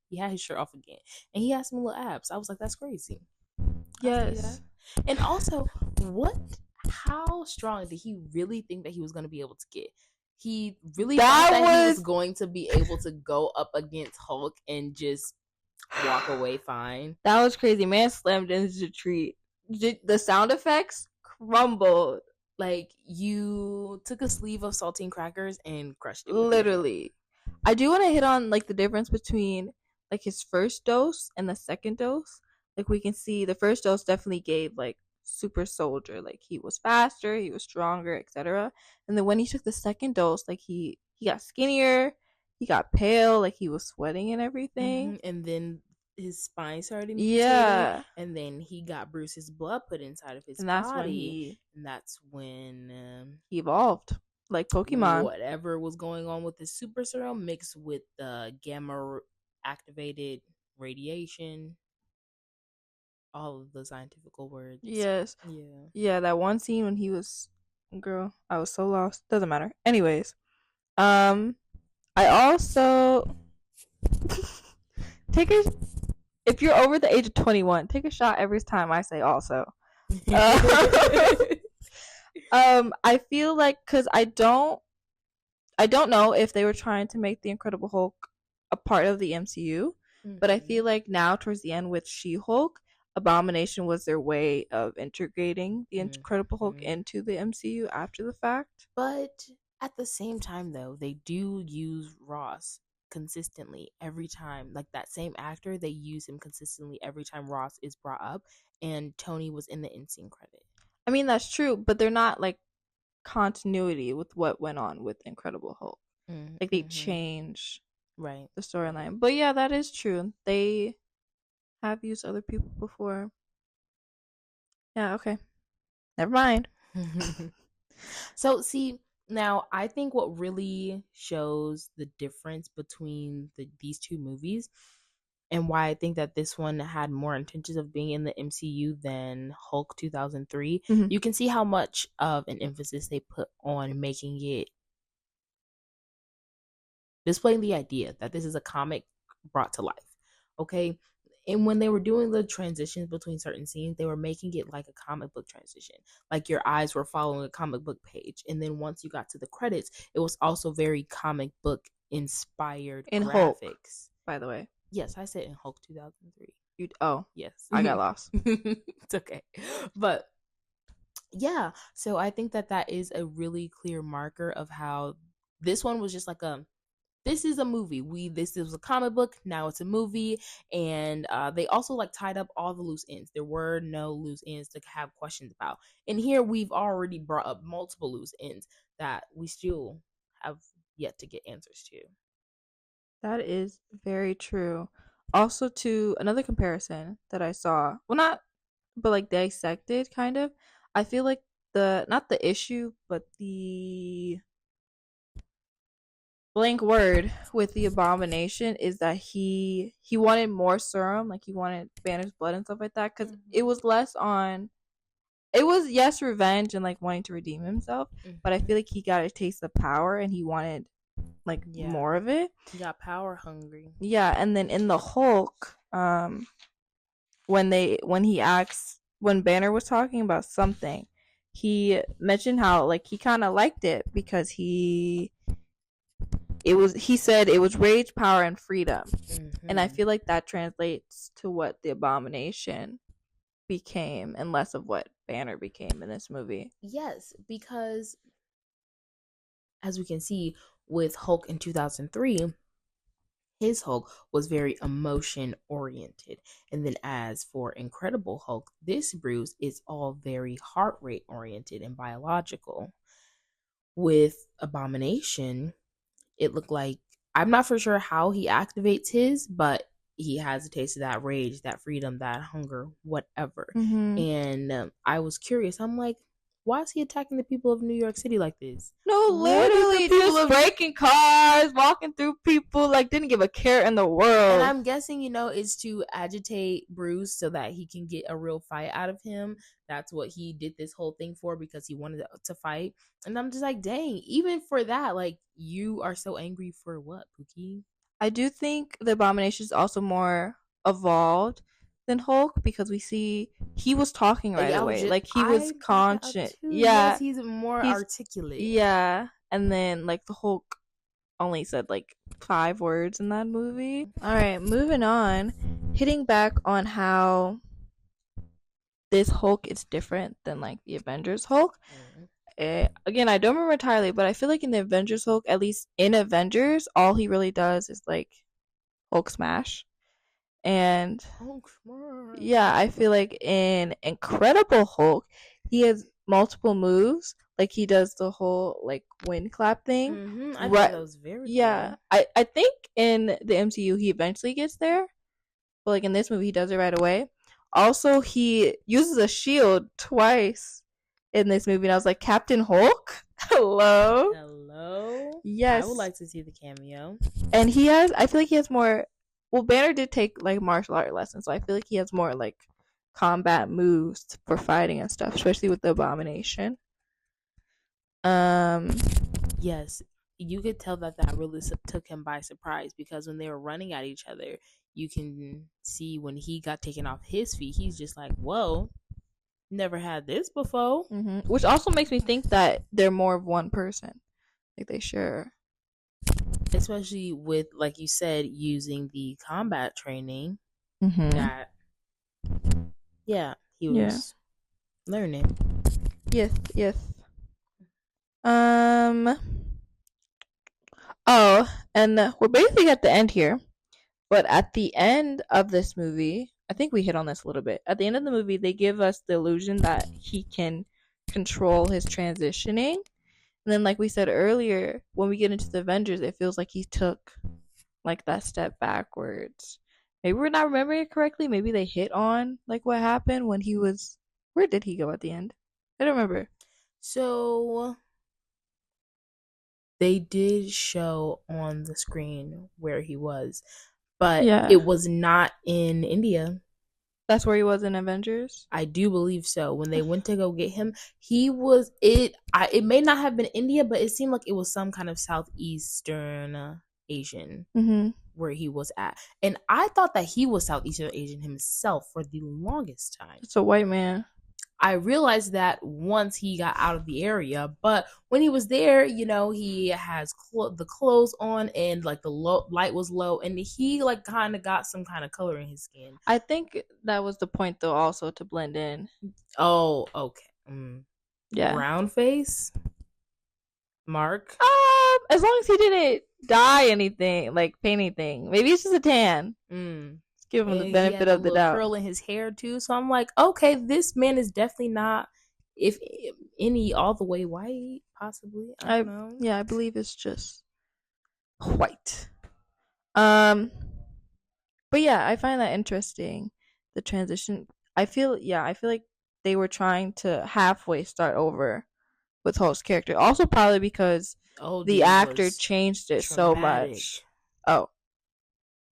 He had his shirt off again, and he had some little abs. I was like, that's crazy. I see that. Yes. And also, what? How strong did he really think that he was going to be able to get? He really thought That that he was was going to be able to go up against Hulk and just walk away fine. that was crazy. Man slammed into the tree. The sound effects crumbled. Like, you took a sleeve of saltine crackers and crushed it with your hand. Literally. I do want to hit on like the difference between like his first dose and the second dose. Like we can see the first dose definitely gave like super soldier, like he was faster, he was stronger, etc. And then when he took the second dose, like he got skinnier, he got pale, like he was sweating and everything. And then his spine started mutating, Yeah. and then he got Bruce's blood put inside of his And that's when body, and that's when he evolved like Pokemon. whatever was going on with his super serum mixed with the gamma activated radiation, all of the scientific words. Yes. Yeah. Yeah, that one scene when he was girl, I was so lost. Doesn't matter. Anyways, I also take a if you're over the age of 21, take a shot every time I say also. I feel like cuz I don't know if they were trying to make the Incredible Hulk a part of the MCU, but I feel like now towards the end with She-Hulk, Abomination was their way of integrating the Incredible Hulk into the MCU after the fact. But at the same time, though, they do use Ross consistently every time. Like, that same actor, they use him consistently every time Ross is brought up, and Tony was in the end scene credit. I mean, that's true, but they're not like continuity with what went on with Incredible Hulk. Like they change right the storyline. But yeah, that is true. They have used other people before. Yeah, okay. Never mind. So, see, now I think what really shows the difference between these two movies and why I think that this one had more intentions of being in the MCU than Hulk 2003, you can see how much of an emphasis they put on making it displaying the idea that this is a comic brought to life. Okay. And when they were doing the transitions between certain scenes, they were making it like a comic book transition. Like your eyes were following a comic book page. And then once you got to the credits, it was also very comic book inspired in graphics. Hulk, by the way. Yes, I said in Hulk 2003. Yes. I got lost. It's okay. But yeah, so I think that is a really clear marker of how this one was just like this is a movie. This was a comic book. Now it's a movie, and they also like tied up all the loose ends. There were no loose ends to have questions about. And here we've already brought up multiple loose ends that we still have yet to get answers to. That is very true. Also, to another comparison that I saw, well, not, but like dissected kind of. I feel like not the issue, but the blank word with the Abomination is that he wanted more serum, like he wanted Banner's blood and stuff like that, because it was less on. It was yes revenge and like wanting to redeem himself, but I feel like he got a taste of power and he wanted like more of it. He got power hungry. Yeah, and then in the Hulk, when Banner was talking about something, he mentioned how like he kind of liked it because he said it was rage, power, and freedom. And I feel like that translates to what the Abomination became and less of what Banner became in this movie. Yes, because as we can see with Hulk in 2003, his Hulk was very emotion oriented. And then as for Incredible Hulk, this Bruce is all very heart rate oriented and biological. With Abomination, it looked like, I'm not for sure how he activates his, but he has a taste of that rage, that freedom, that hunger, whatever. And I was curious. I'm like, why is he attacking the people of New York City like this? No, literally just breaking cars, walking through people, like didn't give a care in the world. And I'm guessing, it's to agitate Bruce so that he can get a real fight out of him. That's what he did this whole thing for, because he wanted to fight. And I'm just like, dang, even for that, like, you are so angry for what, Pookie? I do think the Abomination is also more evolved than Hulk because we see he was talking right I was away. just Like he was I brought that up conscious. too. Yes, Yeah, he's more he's articulate. yeah. And then like the Hulk only said like 5 words in that movie. All right, moving on. Hitting back on how this Hulk is different than like the Avengers Hulk. Mm. Again, I don't remember entirely, but I feel like in the Avengers Hulk, at least in Avengers, all he really does is like Hulk smash. And Hulk yeah, smash. I feel like in Incredible Hulk, he has multiple moves. Like he does the whole like wind clap thing. I thought Right. that was very Yeah. cool. I think in the MCU he eventually gets there. But like in this movie he does it right away. Also, he uses a shield twice in this movie and I was like, Captain Hulk? Hello? Hello. I would Yes. like to see the cameo. And he has I feel like he has more well Banner did take like martial art lessons, so I feel like he has more like combat moves for fighting and stuff, especially with the Abomination. Um Yes, you could tell that that really took him by surprise because when they were running at each other, you can see when he got taken off his feet, he's just like, "Whoa, never had this before." which also makes me think that they're more of one person. Like they share. Especially with, like you said, using the combat training Mhm. that, yeah, he Yeah. was learning. Yes, yes. Um oh, and we're basically at the end here. But at the end of this movie, I think we hit on this a little bit. At the end of the movie, they give us the illusion that he can control his transitioning. And then, like we said earlier, when we get into the Avengers, it feels like he took like that step backwards. Maybe we're not remembering it correctly. Maybe they hit on like what happened when he was. Where did he go at the end? I don't remember. So they did show on the screen where he was, but Yeah, it was not in India. that's where he was in Avengers. I do believe so. When they went to go get him, he was it. It may not have been India, but it seemed like it was some kind of Southeastern Asian Mm-hmm. where he was at, and I thought that he was Southeastern Asian himself for the longest time. It's a white man. I realized that once he got out of the area, but when he was there, he has the clothes on and like the light was low, and he like kind of got some kind of color in his skin. I think that was the point, though, also to blend in. Oh, okay. Yeah. Brown face, Mark. As long as he didn't dye anything, like paint anything. Maybe it's just a tan. Let's give him the And he benefit had the of the little doubt. curl in his hair too, so I'm like, okay, this man is definitely not, if any, all the way white. Possibly, I don't know. I believe it's just white. Um, but yeah, I find that interesting. The transition. I feel like they were trying to halfway start over with Hulk's character. Also, probably because Oh, the dude actor was changed it so traumatic. much. Oh,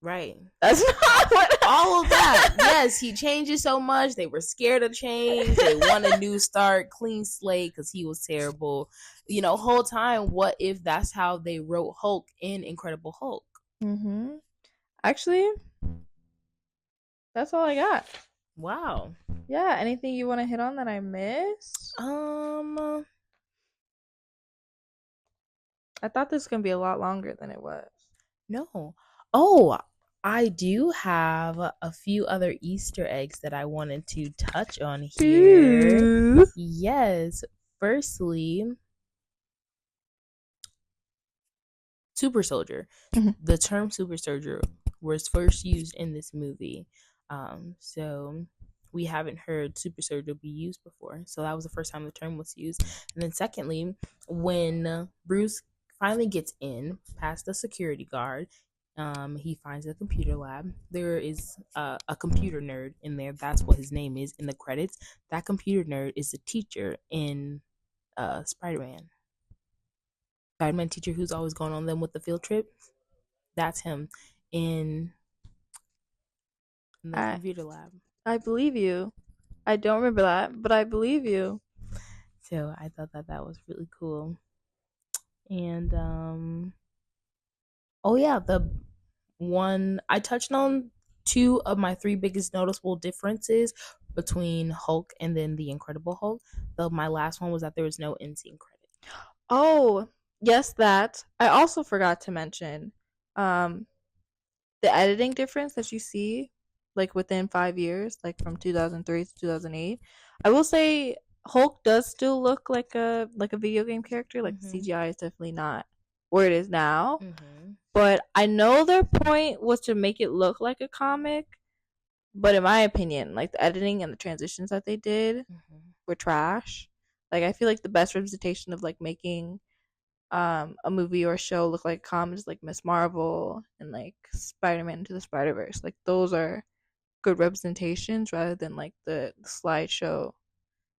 Right. that's not what. All of that. Yes, he changed it so much. They were scared of change. They want a new start, clean slate because he was terrible. Whole time, what if that's how they wrote Hulk in Incredible Hulk? Mm-hmm. Actually, that's all I got. Wow. Yeah, anything you want to hit on that I missed? I thought this was gonna be a lot longer than it was. No. Oh, I do have a few other Easter eggs that I wanted to touch on here. Ooh. Yes. Firstly, super soldier. Mhm. The term super soldier was first used in this movie. So we haven't heard super soldier be used before. So that was the first time the term was used. And then secondly, when Bruce finally gets in past the security guard, he finds a computer lab. There is a computer nerd in there. That's what his name is in the credits. That computer nerd is a teacher in Spider-Man. Spider-Man teacher who's always going on them with the field trip. That's him in the I computer lab. I believe you. I don't remember that, but I believe you. So I thought that that was really cool. And oh yeah, one, I touched on two of my three biggest noticeable differences between Hulk and then the Incredible Hulk. Though my last one was that there was no end scene credit. Oh, yes, that. I also forgot to mention um the editing difference that you see like within 5 years, like from 2003 to 2008. I will say Hulk does still look like a video game character. Like the Mm-hmm. CGI is definitely not where it is now. Mm-hmm. But I know their point was to make it look like a comic. But in my opinion, like the editing and the transitions that they did Mm-hmm. were trash. Like I feel like the best representation of like making a movie or a show look like comics like Miss Marvel and like Spider-Man into the Spider-Verse. Like those are good representations rather than like the slideshow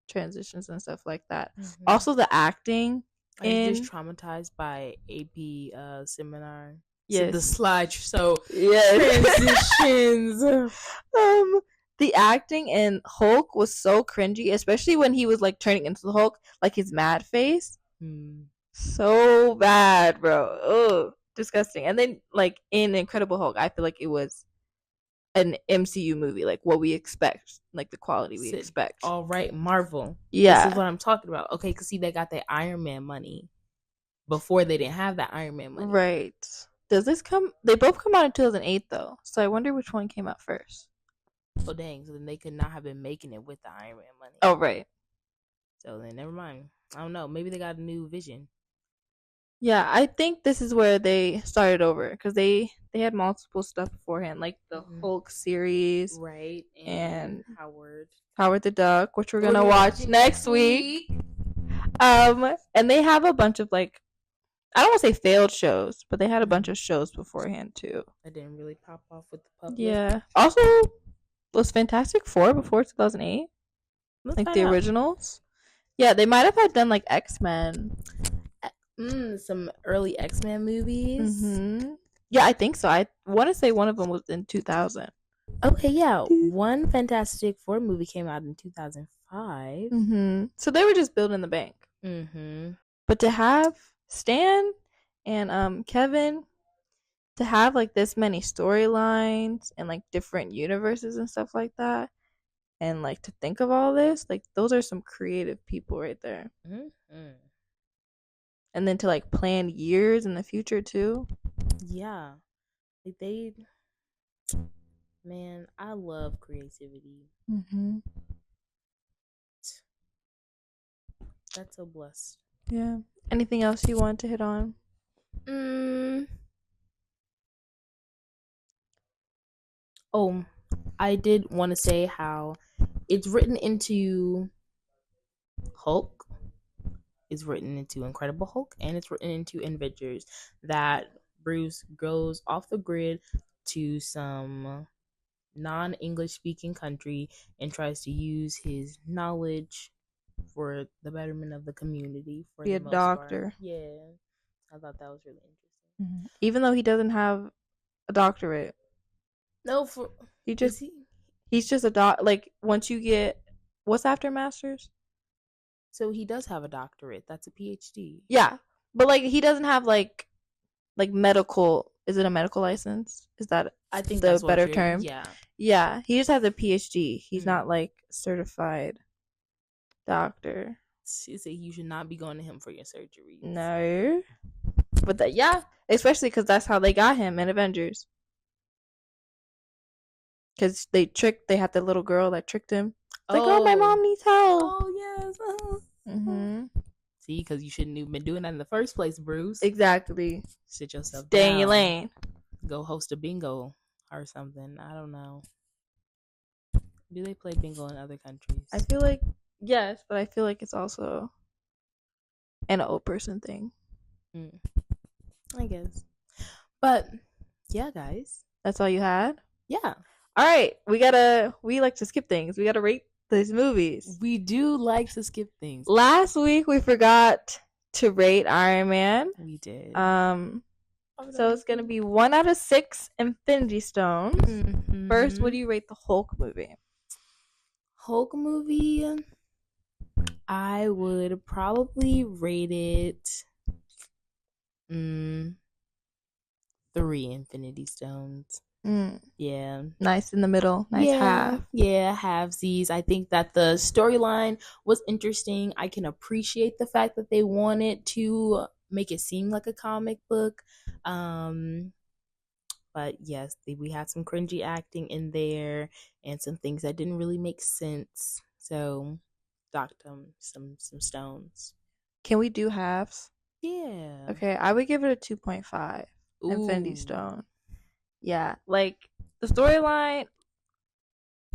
transitions and stuff like that. Mm-hmm. Also the acting Are you just in traumatized by AP seminar? So the yes. slide so Yes. transitions. um the acting in Hulk was so cringy, especially when he was like turning into the Hulk, like his mad face. Hmm. So bad, bro. Ugh, disgusting. And then like in Incredible Hulk, I feel like it was an MCU movie, like what we expect, like the quality we Sit. expect. All right, Marvel. This is Yeah, what I'm talking about. Okay, because see, they got their Iron Man money before they didn't have that Iron Man money. right. Does this come? They both come out in 2008 though, so I wonder which one came out first. Oh dang! So then they could not have been making it with the Iron Man money. Oh, right. So then never mind. I don't know. Maybe they got a new vision. Yeah, I think this is where they started over because they had multiple stuff beforehand, like the Mm-hmm. Hulk series Right, and and Howard. Howard the Duck, which we're We're gonna gonna watch watch it next next week. week. And they have a bunch of like I don't want to say failed shows, but they had a bunch Mm-hmm. of shows beforehand too. I didn't really pop off with the public. Yeah. Also, was Fantastic Four before 2008? Let's Like find the out. originals? Yeah, they might have had done like X Men. Some early X-Men movies. Yeah, I think so. I want to say one of them was in 2000. Okay, yeah. One Fantastic Four movie came out in 2005. So they were just building the bank. Mm-hmm. But to have Stan and Kevin to have like this many storylines and like different universes and stuff like that, and like to think of all this, like those are some creative people right there. Mm-hmm. And then to like plan years in the future too. Yeah. Like they, man, I love creativity. Mm-hmm. That's so blessed. Yeah. Anything else you want to hit on? Mm. Oh, I did want to say how it's written into Hulk, it's written into Incredible Hulk, and it's written into Avengers that Bruce goes off the grid to some non-English speaking country and tries to use his knowledge for the betterment of the community for Be the a most part. doctor. Yeah. I thought that was really interesting. Even though he doesn't have a doctorate. No, for He just is he? he's just a doc like once you get what's after masters? So he does have a doctorate. That's a PhD. Yeah. But like he doesn't have like medical is it a medical license? Is that I think the that's what better you're. term? Yeah. Yeah. He just has a PhD. He's Mm. not like certified doctor. She said you should not be going to him for your surgeries. No. But that yeah, especially because that's how they got him in Avengers. Because they had the little girl that tricked him. It's like, oh, my mom needs help. Oh yes. See, because you shouldn't have been doing that in the first place, Bruce. Exactly. Sit yourself Stay down. in your lane. Go host a bingo or something. I don't know. Do they play bingo in other countries? I feel like yes, but I feel like it's also an old person thing. I guess. But yeah, guys. That's all you had? Yeah. All right. We like to skip things. We gotta rate these movies. We do like to skip things. Last week we forgot to rate Iron Man. We did. So it's gonna be 1 out of 6 Infinity Stones. Mm-hmm. First, what do you rate the Hulk movie? Hulk movie, I would probably rate it 3 Infinity Stones. Mm, Yeah. nice in the middle. Nice half. Yeah, halvesies. I think that the storyline was interesting. I can appreciate the fact that they wanted to make it seem like a comic book. But yes, we had some cringy acting in there and some things that didn't really make sense. So, docked them some stones. Can we do halves? Yeah. Okay, I would give it a 2.5. Infinity Ooh. Stone. Yeah, like the storyline,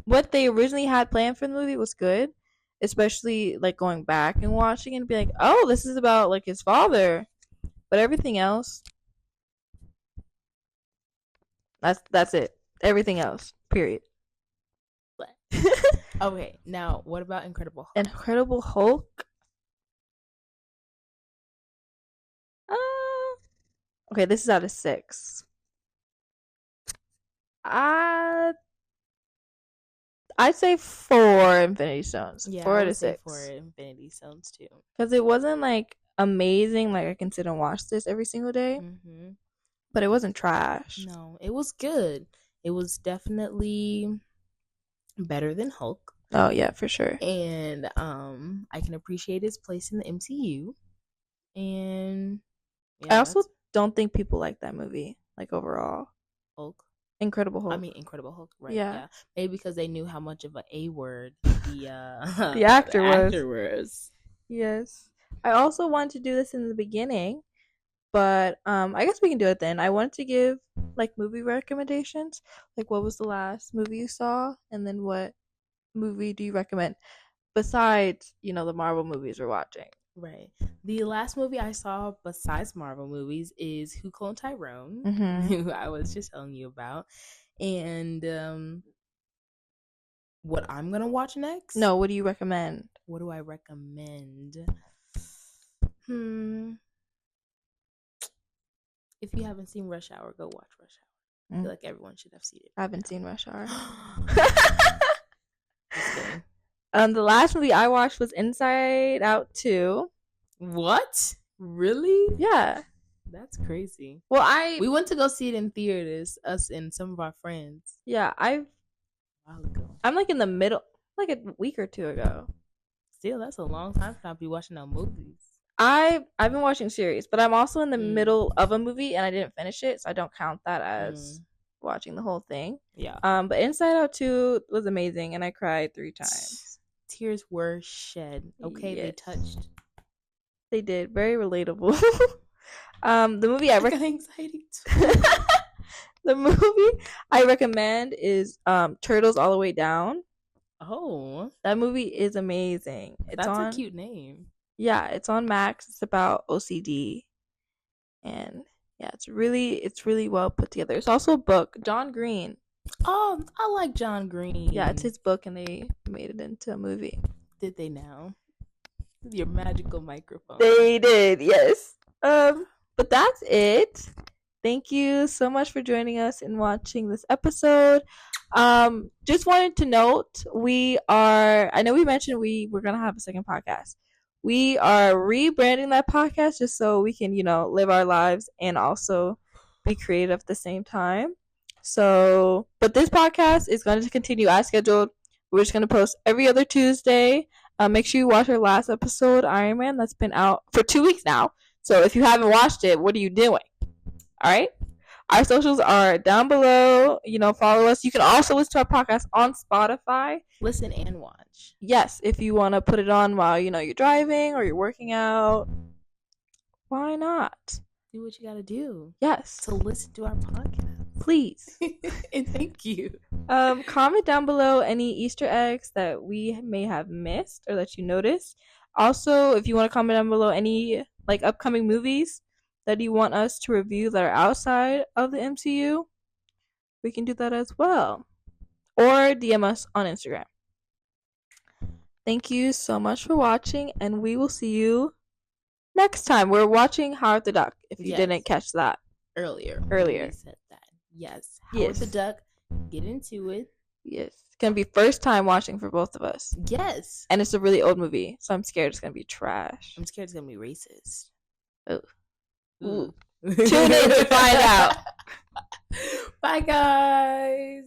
what they originally had planned for the movie was good, especially like going back and watching and be like, oh, this is about like his father. But everything else, that's it. Everything else, period. Okay, now what about Incredible Hulk? Incredible Hulk. Okay, this is out of 6. Uh, I'd say 4 Infinity Stones. Yeah, 4 I out would of say 6. 4 Infinity Stones too. Because it wasn't like amazing. Like I can sit and watch this every single day, but it wasn't trash. No, it was good. It was definitely better than Hulk. Oh yeah, for sure. And I can appreciate his place in the MCU. And I also don't think people like that movie, like overall. Hulk. Incredible Hulk. I mean Incredible Hulk, right? Yeah. Maybe because they knew how much of an A word the the actor was. Yes. I also wanted to do this in the beginning, but I guess we can do it then. I wanted to give like movie recommendations. Like what was the last movie you saw, and then what movie do you recommend besides, the Marvel movies we're watching? Right. The last movie I saw besides Marvel movies is Who Cloned Tyrone, who I was just telling you about. And what I'm gonna watch next? No, what do you recommend? What do I recommend? If you haven't seen Rush Hour, go watch Rush Hour. I feel like everyone should have seen it. I haven't seen Rush Hour. The last movie I watched was Inside Out 2. What? Really? Yeah. That's crazy. Well, we went to go see it in theaters, us and some of our friends. Yeah, I'm like in the middle, like a week or 2 ago. Still, that's a long time to not be watching no movies. I've been watching series, but I'm also in the middle of a movie and I didn't finish it, so I don't count that as watching the whole thing. Yeah. But Inside Out 2 was amazing and I cried 3 times. Tears were shed. Okay, yes. They touched. They did. Very relatable. The movie I got anxiety too. The movie I recommend is Turtles All the Way Down. Oh, that movie is amazing. That's a cute name. Yeah, it's on Max. It's about OCD, and yeah, it's really well put together. It's also a book. John Green. Oh, I like John Green. Yeah, it's his book, and they made it into a movie. Did they now? Your magical microphone. They did, yes. But that's it. Thank you so much for joining us and watching this episode. Just wanted to note, I know we mentioned we were going to have a second podcast. We are rebranding that podcast just so we can, live our lives and also be creative at the same time. So, but this podcast is going to continue as scheduled. We're just going to post every other Tuesday. Make sure you watch our last episode, Iron Man, that's been out for 2 weeks now. So if you haven't watched it, what are you doing? All right. Our socials are down below. Follow us. You can also listen to our podcast on Spotify. Listen and watch. Yes, if you want to put it on while, you're driving or you're working out. Why not? Do what you got to do. Yes. To listen to our podcast. Please. And thank you. Comment down below any Easter eggs that we may have missed or that you noticed. Also, if you want to comment down below any upcoming movies that you want us to review that are outside of the MCU, we can do that as well. Or DM us on Instagram. Thank you so much for watching, and we will see you next time. We're watching Howard the Duck, if you didn't catch that. Earlier. We said that. Yes. Howard the Duck. Get into it. Yes. It's going to be first time watching for both of us. Yes. And it's a really old movie, so I'm scared it's going to be trash. I'm scared it's going to be racist. Oh. Ooh. Tune in to find out. Bye, guys.